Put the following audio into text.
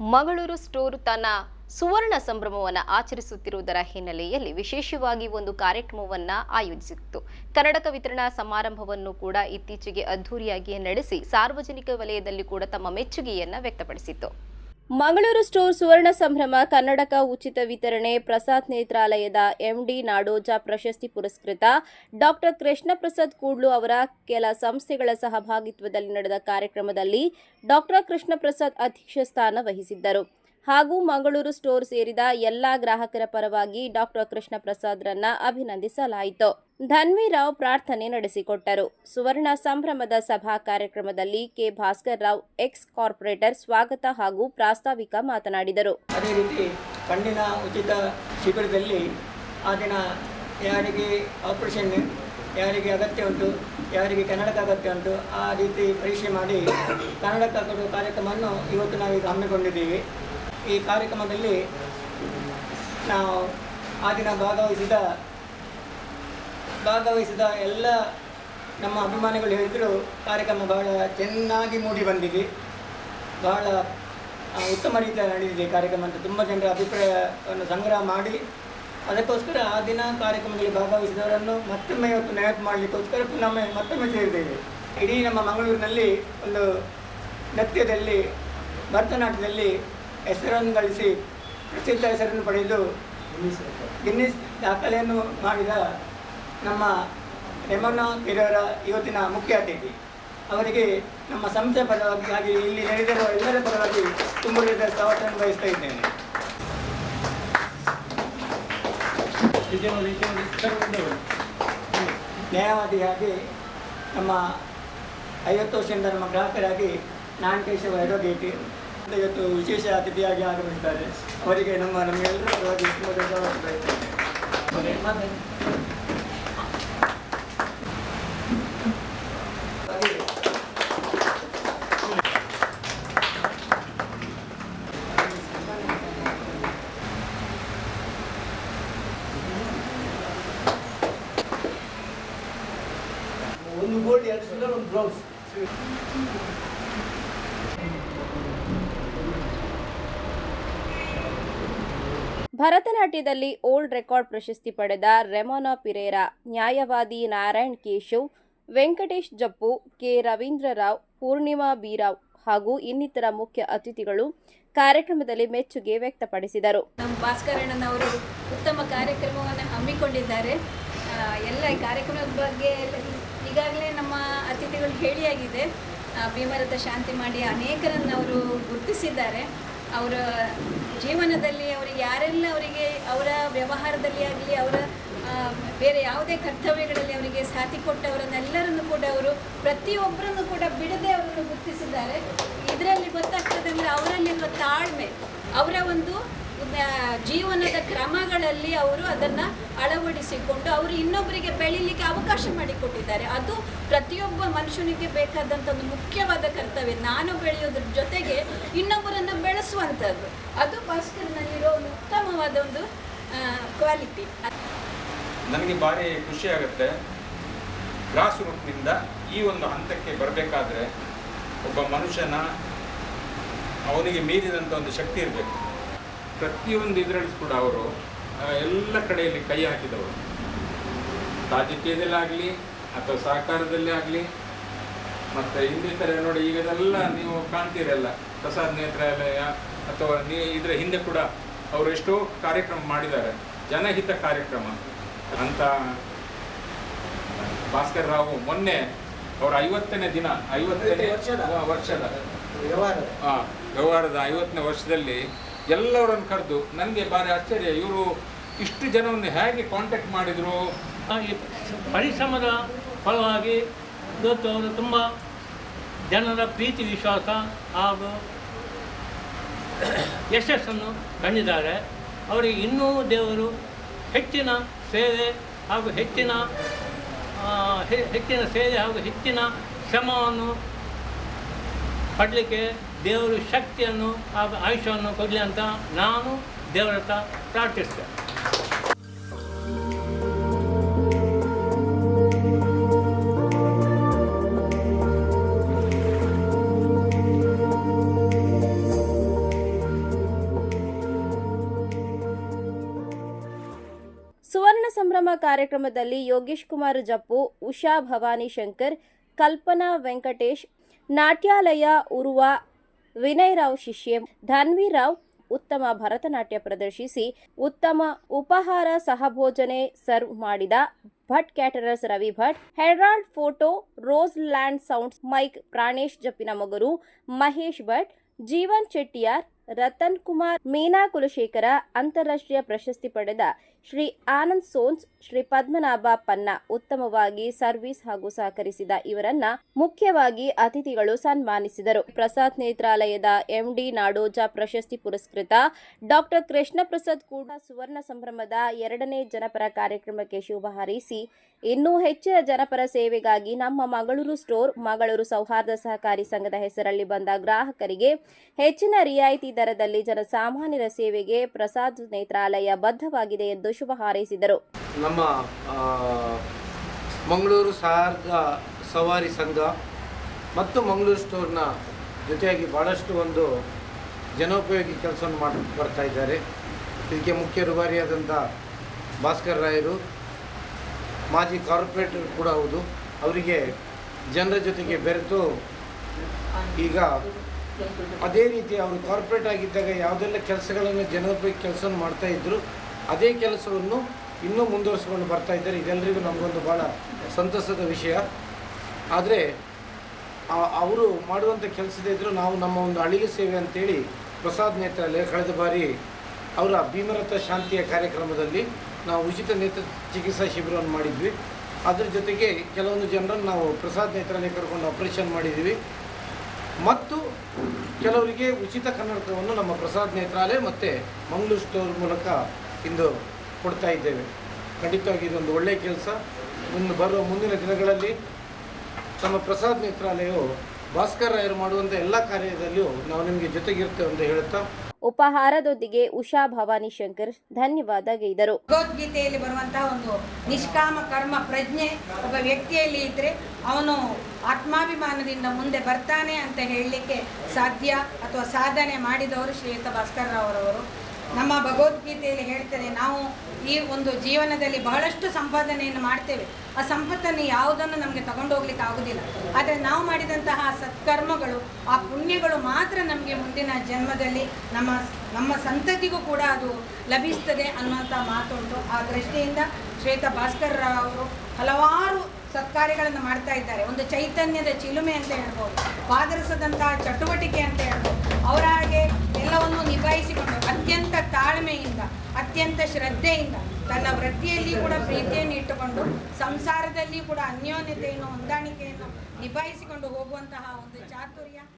Mangaluru store ತನ್ನ ಸುವರ್ಣ ಸಂಭ್ರಮವನ್ನು ಆಚರಿಸುತ್ತಿರುವುದರ ಹಿನ್ನೆಲೆಯಲ್ಲಿ ವಿಶೇಷವಾಗಿ ಒಂದು ಕಾರ್ಯಕ್ರಮವನ್ನು ಆಯೋಜಿಸಿತ್ತು. ಕನ್ನಡಕ ವಿತರಣಾ ಸಮಾರಂಭವನ್ನು ಕೂಡ ಇತ್ತೀಚೆಗೆ ಅದ್ದೂರಿಯಾಗಿ ನಡೆಸಿ ಸಾರ್ವಜನಿಕ ವಲಯದಲ್ಲಿ ಕೂಡ ತಮ್ಮ ಮೆಚ್ಚುಗೆಯನ್ನು ವ್ಯಕ್ತಪಡಿಸಿತ್ತು. ಮಂಗಳೂರು ಸ್ಟೋರ್ ಸುವರ್ಣ ಸಂಭ್ರಮ ಕನ್ನಡಕ ಉಚಿತ ವಿತರಣೆ ಪ್ರಸಾದ್ ನೇತ್ರಾಲಯದ ಎಂಡಿ ನಾಡೋಜ ಪ್ರಶಸ್ತಿ ಪುರಸ್ಕೃತ ಡಾಕ್ಟರ್ ಕೃಷ್ಣ ಪ್ರಸಾದ್ ಕೂಡ್ಲು ಅವರ ಕೆಲ ಸಂಸ್ಥೆಗಳ ಸಹಭಾಗಿತ್ವದಲ್ಲಿ ನಡೆದ ಕಾರ್ಯಕ್ರಮದಲ್ಲಿ ಡಾಕ್ಟರ್ ಕೃಷ್ಣ ಪ್ರಸಾದ್ ಅಧ್ಯಕ್ಷ ಸ್ಥಾನ ವಹಿಸಿದ್ದರು. ಹಾಗೂ ಮಂಗಳೂರು ಸ್ಟೋರ್ ಸೇರಿದ ಎಲ್ಲಾ ಗ್ರಾಹಕರ ಪರವಾಗಿ ಡಾಕ್ಟರ್ ಕೃಷ್ಣ ಪ್ರಸಾದ್ರನ್ನ ಅಭಿನಂದಿಸಲಾಯಿತು. ಧನ್ವೀರಾವ್ ಪ್ರಾರ್ಥನೆ ನಡೆಸಿಕೊಟ್ಟರು. ಸುವರ್ಣ ಸಂಭ್ರಮದ ಸಭಾ ಕಾರ್ಯಕ್ರಮದಲ್ಲಿ K Bhaskar Rao X corporate ಸ್ವಾಗತ ಹಾಗೂ ಪ್ರಾಸ್ತಾವಿಕ ಮಾತನಾಡಿದರು. ಅದೇ ರೀತಿ ಕಣ್ಣಿನ ಉಚಿತ ಶಿಬಿರದಲ್ಲಿ ಆ ದಿನ ಯಾರಿಗೆ ಆಪರೇಷನ್ ಯಾರಿಗೆ ಅಗತ್ಯ ಉಂಟು, ಯಾರಿಗೆ ಕನ್ನಡಕ ಅಗತ್ಯ ಉಂಟು, ಆ ರೀತಿ ಪರೀಕ್ಷೆ ಮಾಡಿ ಕನ್ನಡಕ ಕೊಡುವ ಕಾರ್ಯಕ್ರಮವನ್ನು ಇವತ್ತು ನಾವೀಗ ಹಮ್ಮಿಕೊಂಡಿದ್ದೀವಿ. ಈ ಕಾರ್ಯಕ್ರಮದಲ್ಲಿ ನಾವು ಆ ದಿನ ಭಾಗವಹಿಸಿದ ಎಲ್ಲ ನಮ್ಮ ಅಭಿಮಾನಿಗಳು ಹೇಳಿದರು ಕಾರ್ಯಕ್ರಮ ಬಹಳ ಚೆನ್ನಾಗಿ ಮೂಡಿ ಬಂದಿದೆ, ಬಹಳ ಉತ್ತಮ ರೀತಿಯಲ್ಲಿ ನಡೆದಿದೆ ಕಾರ್ಯಕ್ರಮ ಅಂತ ತುಂಬ ಜನರ ಅಭಿಪ್ರಾಯವನ್ನು ಸಂಗ್ರಹ ಮಾಡಿ ಅದಕ್ಕೋಸ್ಕರ ಆ ದಿನ ಕಾರ್ಯಕ್ರಮದಲ್ಲಿ ಭಾಗವಹಿಸಿದವರನ್ನು ಮತ್ತೊಮ್ಮೆ ಇವತ್ತು ನೆನಪು ಮಾಡಲಿಕ್ಕೋಸ್ಕರ ಮತ್ತೊಮ್ಮೆ ಸೇರಿದ್ದೇವೆ. ಇಡೀ ನಮ್ಮ ಮಂಗಳೂರಿನಲ್ಲಿ ಒಂದು ನೃತ್ಯದಲ್ಲಿ ಭರತನಾಟ್ಯದಲ್ಲಿ ಹೆಸರನ್ನು ಗಳಿಸಿ ಪ್ರಸಿದ್ಧ ಹೆಸರನ್ನು ಪಡೆದು ಗಿನ್ನಿಸ್ ದಾಖಲೆಯನ್ನು ಮಾಡಿದ ನಮ್ಮ ರೆಮೋನಾ ಪಿರವರ ಇವತ್ತಿನ ಮುಖ್ಯ ಅತಿಥಿ ಅವರಿಗೆ ನಮ್ಮ ಸಂಸ್ಥೆ ಪರವಾಗಿ ಹಾಗೆ ಇಲ್ಲಿ ನಡೆದಿರುವ ಎಲ್ಲರ ಪರವಾಗಿ ತುಂಬ ರೀತಿಯ ಸ್ವಾಗತವನ್ನು ಬಯಸ್ತಾ ಇದ್ದೇನೆ. ನ್ಯಾಯವಾದಿಯಾಗಿ ನಮ್ಮ 50 ವರ್ಷದಿಂದ ನಮ್ಮ ಗ್ರಾಹಕರಾಗಿ ನಾನ್ ಕೇಶವ ಅಡ್ವೊಕೇಟ್ ಇವತ್ತು ವಿಶೇಷ ಅತಿಥಿಯಾಗಿ ಆಗಮಿಸಿದ್ದಾರೆ. ಅವರಿಗೆ ನಮ್ಮೆಲ್ಲರ ಪರವಾಗಿ ತುಂಬ ಧನ್ಯವಾದ ಬಯಸ್ತೇನೆ. ಒಂದು ಗೋಲ್ಡ್, 2 ಸಿಲ್ವರ್, 1 ಬ್ರೌನ್ಸ್. ಭರತನಾಟ್ಯದಲ್ಲಿ ಓಲ್ಡ್ ರೆಕಾರ್ಡ್ ಪ್ರಶಸ್ತಿ ಪಡೆದ ರೆಮೋನಾ ಪಿರೇರಾ, ನ್ಯಾಯವಾದಿ ನಾರಾಯಣ್ ಕೇಶವ್, ವೆಂಕಟೇಶ್ ಜಪ್ಪು, ಕೆ ರವೀಂದ್ರರಾವ್, ಪೂರ್ಣಿಮಾ ಬೀರಾವ್ ಹಾಗೂ ಇನ್ನಿತರ ಮುಖ್ಯ ಅತಿಥಿಗಳು ಕಾರ್ಯಕ್ರಮದಲ್ಲಿ ಮೆಚ್ಚುಗೆ ವ್ಯಕ್ತಪಡಿಸಿದರು. ನಮ್ಮ ಭಾಸ್ಕರಣ್ಣನವರು ಉತ್ತಮ ಕಾರ್ಯಕ್ರಮವನ್ನು ಹಮ್ಮಿಕೊಂಡಿದ್ದಾರೆ. ಎಲ್ಲ ಕಾರ್ಯಕ್ರಮದ ಬಗ್ಗೆ ಈಗಾಗಲೇ ನಮ್ಮ ಅತಿಥಿಗಳು ಹೇಳಿಯಾಗಿದೆ. ಭೀಮರಥ ಶಾಂತಿ ಮಾಡಿ ಅನೇಕರನ್ನು ಅವರು ಗುರುತಿಸಿದ್ದಾರೆ. ಅವರ ಜೀವನದಲ್ಲಿ ಅವರಿಗೆ ಯಾರೆಲ್ಲ ಅವರಿಗೆ ಅವರ ವ್ಯವಹಾರದಲ್ಲಿ ಆಗಲಿ ಅವರ ಬೇರೆ ಯಾವುದೇ ಕರ್ತವ್ಯಗಳಲ್ಲಿ ಅವರಿಗೆ ಸಾಥಿ ಕೊಟ್ಟವರನ್ನೆಲ್ಲರನ್ನು ಕೂಡ ಅವರು ಪ್ರತಿಯೊಬ್ಬರನ್ನು ಕೂಡ ಬಿಡದೆ ಅವರನ್ನು ಗುರುತಿಸಿದ್ದಾರೆ. ಇದರಲ್ಲಿ ಗೊತ್ತಾಗ್ತದೆ ಅಂದರೆ ಅವರಲ್ಲಿರುವ ತಾಳ್ಮೆ, ಅವರ ಒಂದು ಜೀವನದ ಕ್ರಮಗಳಲ್ಲಿ ಅವರು ಅದನ್ನು ಅಳವಡಿಸಿಕೊಂಡು ಅವರು ಇನ್ನೊಬ್ಬರಿಗೆ ಬೆಳೀಲಿಕ್ಕೆ ಅವಕಾಶ ಮಾಡಿಕೊಟ್ಟಿದ್ದಾರೆ. ಅದು ಪ್ರತಿಯೊಬ್ಬ ಮನುಷ್ಯನಿಗೆ ಬೇಕಾದಂಥ ಒಂದು ಮುಖ್ಯವಾದ ಕರ್ತವ್ಯ. ನಾನು ಬೆಳೆಯೋದ್ರ ಜೊತೆಗೆ ಇನ್ನೊಬ್ಬರನ್ನು ಬೆಳೆಸುವಂಥದ್ದು, ಅದು ಭಾಸ್ಕರ್ನಲ್ಲಿರೋ ಒಂದು ಉತ್ತಮವಾದ ಒಂದು ಕ್ವಾಲಿಟಿ. ನನಗೆ ಭಾರಿ ಖುಷಿಯಾಗುತ್ತೆ. ಗ್ರಾಸ್ ರೂಟ್ನಿಂದ ಈ ಒಂದು ಹಂತಕ್ಕೆ ಬರಬೇಕಾದ್ರೆ ಒಬ್ಬ ಮನುಷ್ಯನ ಅವನಿಗೆ ಮೀರಿದಂಥ ಒಂದು ಶಕ್ತಿ ಇರಬೇಕು. ಪ್ರತಿಯೊಂದು ಇದರಲ್ಲಿ ಕೂಡ ಅವರು ಎಲ್ಲ ಕಡೆಯಲ್ಲಿ ಕೈ ಹಾಕಿದವರು, ರಾಜಕೀಯದಲ್ಲಾಗಲಿ ಅಥವಾ ಸಹಕಾರದಲ್ಲೇ ಆಗಲಿ ಮತ್ತು ಇನ್ನಿತರ ನೋಡಿ ಈಗದೆಲ್ಲ ನೀವು ಕಾಣ್ತೀರಲ್ಲ, ಪ್ರಸಾದ್ ನೇತ್ರಾಲಯ ಅಥವಾ ಇದರ ಹಿಂದೆ ಕೂಡ ಅವರು ಎಷ್ಟೋ ಕಾರ್ಯಕ್ರಮ ಮಾಡಿದ್ದಾರೆ, ಜನಹಿತ ಕಾರ್ಯಕ್ರಮ ಅಂತ. ಭಾಸ್ಕರ್ ರಾವ್ ಮೊನ್ನೆ ಅವರ 50ನೇ ದಿನ 50ನೇ ವರ್ಷದ ವ್ಯವಹಾರದ 50ನೇ ವರ್ಷದಲ್ಲಿ ಎಲ್ಲವರನ್ನು ಕರೆದು ನನಗೆ ಭಾರಿ ಆಶ್ಚರ್ಯ, ಇವರು ಇಷ್ಟು ಜನವನ್ನು ಹೇಗೆ ಕಾಂಟ್ಯಾಕ್ಟ್ ಮಾಡಿದರು. ಈ ಪರಿಶ್ರಮದ ಫಲವಾಗಿ ಇವತ್ತು ಅವರು ತುಂಬ ಜನರ ಪ್ರೀತಿ ವಿಶ್ವಾಸ ಹಾಗೂ ಯಶಸ್ಸನ್ನು ಕಂಡಿದ್ದಾರೆ. ಅವರಿಗೆ ಇನ್ನೂ ದೇವರು ಹೆಚ್ಚಿನ ಸೇವೆ ಹಾಗೂ ಹೆಚ್ಚಿನ ಸೇವೆ ಹಾಗೂ ಹೆಚ್ಚಿನ ಶ್ರಮವನ್ನು ಪಡಲಿಕ್ಕೆ ದೇವರು ಶಕ್ತಿಯನ್ನು ಹಾಗೂ ಆಯುಷ್ಯವನ್ನು ಕೊಡಲಿ ಅಂತ ನಾನು ದೇವರ ಹತ್ರ ಪ್ರಾರ್ಥಿಸ್ತೇನೆ. ಸಂಭ್ರಮ ಕಾರ್ಯಕ್ರಮದಲ್ಲಿ ಯೋಗೇಶ್ ಕುಮಾರ್ ಜಪ್ಪು, ಉಷಾ ಭವಾನಿ ಶಂಕರ್, ಕಲ್ಪನಾ ವೆಂಕಟೇಶ್, ನಾಟ್ಯಾಲಯ ಉರುವ ವಿನಯ್ ರಾವ್ ಶಿಷ್ಯೆ, ಧನ್ವಿ ರಾವ್ ಉತ್ತಮ ಭರತನಾಟ್ಯ ಪ್ರದರ್ಶಿಸಿ ಉತ್ತಮ ಉಪಹಾರ ಸಹಭೋಜನೆ ಸರ್ವ್ ಮಾಡಿದ Bhat Caterers Ravi Bhat, Herald Photo, Rose Land Sounds mic Pranesh Jeppinamogaru, Mahesh Bhat, Jeevan Chettiar, Ratan Kumar, Meena Kulashekara, ಅಂತಾರಾಷ್ಟ್ರೀಯ ಪ್ರಶಸ್ತಿ ಪಡೆದ ಶ್ರೀ ಆನಂದ್ ಸೋನ್ಸ್, ಶ್ರೀ ಪದ್ಮನಾಭ ಪನ್ನ ಉತ್ತಮವಾಗಿ ಸರ್ವಿಸ್ ಹಾಗೂ ಸಹಕರಿಸಿದ ಇವರನ್ನ ಮುಖ್ಯವಾಗಿ ಅತಿಥಿಗಳು ಸನ್ಮಾನಿಸಿದರು. ಪ್ರಸಾದ್ ನೇತ್ರಾಲಯದ ಎಂಡಿ ನಾಡೋಜ ಪ್ರಶಸ್ತಿ ಪುರಸ್ಕೃತ ಡಾಕ್ಟರ್ ಕೃಷ್ಣ ಪ್ರಸಾದ್ ಕೂಡ ಸುವರ್ಣ ಸಂಭ್ರಮದ 2ನೇ ಜನಪರ ಕಾರ್ಯಕ್ರಮಕ್ಕೆ ಶುಭ ಹಾರೈಸಿ ಇನ್ನೂ ಹೆಚ್ಚಿನ ಜನಪರ ಸೇವೆಗಾಗಿ ನಮ್ಮ ಮಂಗಳೂರು ಸ್ಟೋರ್, ಮಂಗಳೂರು ಸೌಹಾರ್ದ ಸಹಕಾರಿ ಸಂಘದ ಹೆಸರಲ್ಲಿ ಬಂದ ಗ್ರಾಹಕರಿಗೆ ಹೆಚ್ಚಿನ ರಿಯಾಯಿತಿ ದರದಲ್ಲಿ ಜನಸಾಮಾನ್ಯರ ಸೇವೆಗೆ ಪ್ರಸಾದ್ ನೇತ್ರಾಲಯ ಬದ್ಧವಾಗಿದೆ ಎಂದು ಶುಭ ಹಾರೈಸಿದರು. ನಮ್ಮ ಮಂಗಳೂರು ಸೌಹಾರ್ದ ಸವಾರಿ ಸಂಘ ಮತ್ತು ಮಂಗಳೂರು ಸ್ಟೋರ್ನ ಜೊತೆಯಾಗಿ ಭಾಳಷ್ಟು ಒಂದು ಜನೋಪಯೋಗಿ ಕೆಲಸವನ್ನು ಮಾಡಿ ಬರ್ತಾ ಇದ್ದಾರೆ. ಇದಕ್ಕೆ ಮುಖ್ಯ ರೂವಾರಿಯಾದಂಥ ಭಾಸ್ಕರ್ ರಾಯರು ಮಾಜಿ ಕಾರ್ಪೊರೇಟರ್ ಕೂಡ ಹೌದು. ಅವರಿಗೆ ಜನರ ಜೊತೆಗೆ ಬೆರೆತು ಈಗ ಅದೇ ರೀತಿ ಅವರು ಕಾರ್ಪೊರೇಟ್ ಆಗಿದ್ದಾಗ ಯಾವುದೆಲ್ಲ ಕೆಲಸಗಳನ್ನು ಜನೋಪಯೋಗಿ ಕೆಲಸವನ್ನು ಮಾಡ್ತಾಯಿದ್ರು ಅದೇ ಕೆಲಸವನ್ನು ಇನ್ನೂ ಮುಂದುವರಿಸ್ಕೊಂಡು ಬರ್ತಾ ಇದ್ದಾರೆ. ಇದೆಲ್ಲರಿಗೂ ನಮಗೊಂದು ಭಾಳ ಸಂತಸದ ವಿಷಯ. ಆದರೆ ಅವರು ಮಾಡುವಂಥ ಕೆಲಸದ ಇದ್ದರೂ ನಾವು ನಮ್ಮ ಒಂದು ಅಳಿಗೆ ಸೇವೆ ಅಂತೇಳಿ ಪ್ರಸಾದ್ ನೇತ್ರಾಲಯ ಕಳೆದ ಬಾರಿ ಅವರ ಭೀಮರಥ ಶಾಂತಿಯ ಕಾರ್ಯಕ್ರಮದಲ್ಲಿ ನಾವು ಉಚಿತ ನೇತ್ರ ಚಿಕಿತ್ಸಾ ಶಿಬಿರವನ್ನು ಮಾಡಿದ್ವಿ. ಅದರ ಜೊತೆಗೆ ಕೆಲವೊಂದು ಜನರನ್ನು ನಾವು ಪ್ರಸಾದ್ ನೇತ್ರಾಲಯ ಕರ್ಕೊಂಡು ಆಪರೇಷನ್ ಮಾಡಿದ್ದೀವಿ ಮತ್ತು ಕೆಲವರಿಗೆ ಉಚಿತ ಕನ್ನಡಕವನ್ನು ನಮ್ಮ ಪ್ರಸಾದ್ ನೇತ್ರಾಲಯ ಮತ್ತು ಮಂಗಳೂರು ಸ್ಟೋರ್ ಮೂಲಕ ಇಂದು ಕೊಡ್ತಾ ಇದ್ದೇವೆ. ಖಂಡಿತವಾಗಿ ಇದೊಂದು ಒಳ್ಳೆಯ ಕೆಲಸ. ಬರುವ ಮುಂದಿನ ದಿನಗಳಲ್ಲಿ ನಮ್ಮ ಪ್ರಸಾದ್ ನೇತ್ರಾಲಯವು ಭಾಸ್ಕರ್ ರಾಯರು ಮಾಡುವಂಥ ಎಲ್ಲ ಕಾರ್ಯದಲ್ಲಿಯೂ ನಾವು ನಿಮಗೆ ಜೊತೆಗಿರ್ತೇವೆ ಅಂತ ಹೇಳುತ್ತಾ ಉಪಹಾರದೊಂದಿಗೆ ಉಷಾ ಭವಾನಿ ಶಂಕರ್ ಧನ್ಯವಾದ ಗೈದರು. ಭಗವದ್ಗೀತೆಯಲ್ಲಿ ಬರುವಂತಹ ಒಂದು ನಿಷ್ಕಾಮ ಕರ್ಮ ಪ್ರಜ್ಞೆ ಒಬ್ಬ ವ್ಯಕ್ತಿಯಲ್ಲಿ ಇದ್ದರೆ ಅವನು ಆತ್ಮಾಭಿಮಾನದಿಂದ ಮುಂದೆ ಬರ್ತಾನೆ ಅಂತ ಹೇಳಲಿಕ್ಕೆ ಸಾಧ್ಯ ಅಥವಾ ಸಾಧನೆ ಮಾಡಿದವರು ಶ್ರೀಯುತ ಭಾಸ್ಕರ್ ರಾವ್ ಅವರವರು. ನಮ್ಮ ಭಗವದ್ಗೀತೆಯಲ್ಲಿ ಹೇಳ್ತಾರೆ, ನಾವು ಈ ಒಂದು ಜೀವನದಲ್ಲಿ ಬಹಳಷ್ಟು ಸಂಪಾದನೆಯನ್ನು ಮಾಡ್ತೇವೆ, ಆ ಸಂಪತ್ತನ್ನು ಯಾವುದನ್ನು ನಮಗೆ ತಗೊಂಡು ಹೋಗ್ಲಿಕ್ಕೆ ಆಗೋದಿಲ್ಲ. ಆದರೆ ನಾವು ಮಾಡಿದಂತಹ ಸತ್ಕರ್ಮಗಳು, ಆ ಪುಣ್ಯಗಳು ಮಾತ್ರ ನಮಗೆ ಮುಂದಿನ ಜನ್ಮದಲ್ಲಿ ನಮ್ಮ ಸಂತತಿಗೂ ಕೂಡ ಅದು ಲಭಿಸ್ತದೆ ಅನ್ನುವಂಥ ಮಾತುಂಟು. ಆ ದೃಷ್ಟಿಯಿಂದ ಶ್ರೀಯುತ ಭಾಸ್ಕರ್ ರಾವ್ ಅವರು ಹಲವಾರು ಸತ್ಕಾರ್ಯಗಳನ್ನು ಮಾಡ್ತಾ ಇದ್ದಾರೆ. ಒಂದು ಚೈತನ್ಯದ ಚಿಲುಮೆ ಅಂತ ಹೇಳ್ಬೋದು, ಪಾದರಸದಂತಹ ಚಟುವಟಿಕೆ ಅಂತ ಹೇಳ್ಬೋದು. ಅವರ ಹಾಗೆ ಎಲ್ಲವನ್ನು ನಿಭಾಯಿಸಿಕೊಂಡು ಅತ್ಯಂತ ತಾಳ್ಮೆಯಿಂದ, ಅತ್ಯಂತ ಶ್ರದ್ಧೆಯಿಂದ ತನ್ನ ವೃತ್ತಿಯಲ್ಲಿ ಕೂಡ ಪ್ರೀತಿಯನ್ನು ಇಟ್ಟುಕೊಂಡು ಸಂಸಾರದಲ್ಲಿ ಕೂಡ ಅನ್ಯೋನ್ಯತೆಯನ್ನು, ಹೊಂದಾಣಿಕೆಯನ್ನು ನಿಭಾಯಿಸಿಕೊಂಡು ಹೋಗುವಂತಹ ಒಂದು ಚಾತುರ್ಯ